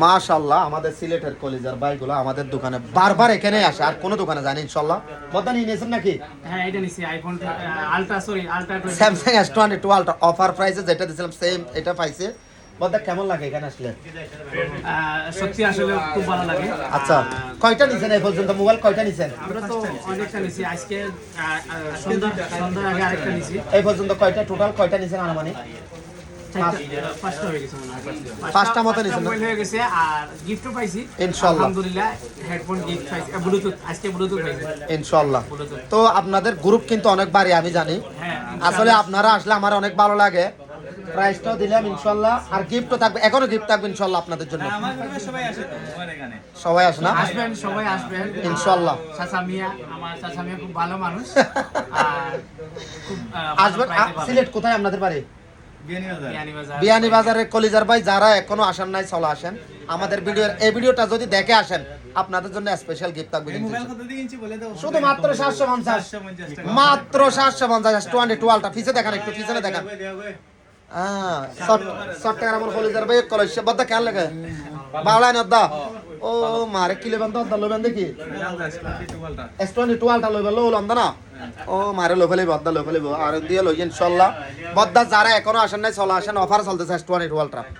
মাশাআল্লাহ আমাদের সিলেটের কলিজার ভাইগুলো আমাদের দোকানে বারবার এখানেই আসে, আর কোনো দোকানে জানি ইনশাআল্লাহ। বদা নিয়ে নিয়েছেন নাকি? হ্যাঁ এটা নিছি iPhone ultra, sorry ultra Samsung S22 ultra offer প্রাইসে যেটা দিয়েছিলাম সেম এটা পাইছে। বদা কেমন লাগে এখানে আসলে? সত্যি আসলে খুব ভালো লাগে। আচ্ছা কয়টা নিছেন এই পর্যন্ত? মোবাইল কয়টা নিছেন? আমরা তো অনেকটা নিছি আজকে, সন্ধ্যার আগে আরেকটা নিছি। এই পর্যন্ত কয়টা টোটাল কয়টা নিছেন আনুমানিক? পাঁচটা হয়ে গেছে মনে হয়। পাঁচটা মতো নিছেন না? মোবাইল হয়ে গেছে আর গিফটও পাইছি ইনশাআল্লাহ। আলহামদুলিল্লাহ হেডফোন গিফট পাইছি, ব্লুটুথ আজকে ব্লুটুথ পাইছি ইনশাআল্লাহ। তো আপনাদের গ্রুপ কিন্তু অনেক বাড়ি আমি জানি। হ্যাঁ আসলে আপনারা আসলে আমার অনেক ভালো লাগে। প্রাইসটাও দিলাম ইনশাআল্লাহ, আর গিফটও থাকবে, এখনো গিফট থাকবে ইনশাআল্লাহ আপনাদের জন্য। আমার গ্রুপে সবাই আসে তো আমার এখানে। সবাই আসে না? আসবেন, সবাই আসবেন ইনশাআল্লাহ। চাচা মিয়া, আমার চাচা মিয়া খুব ভালো মানুষ আর খুব আসবেন। সিলেট কোথায় আপনাদের বাড়ি? বিয়ানীবাজার। বিয়ানীবাজারে কলিজার ভাই যারা এখনো আসেন নাই চলে আসেন। আমাদের এই ভিডিওটা যদি দেখে আসেন আপনাদের জন্য স্পেশাল গিফট থাকবে এই কিন্তু। মোবাইল কত দিয়ে কিনছি বলে দাও। শুধু মাত্র 750 750 টাকা। মাত্র 750 S22 আলট্রা। পিছে দেখেন, একটু পিছনে দেখেন। সট্টার আমার কলিজার ভাই কলেজ বদ্ধ খেয়াল লাগে বাংলা নদ্দা। ও মারে কিলে বান্ধ দলো বান্ধে কি S22 আলট্রা লইবা লো লন্দা না। ও মারে লো ফেলে বদ্ধ লো ফেলে আর দিয়ে লই ইনশাআল্লাহ। বদ্ধ যারা এখনো আসেন নাই চলে আসেন, অফার চলতেছে S22 আলট্রা।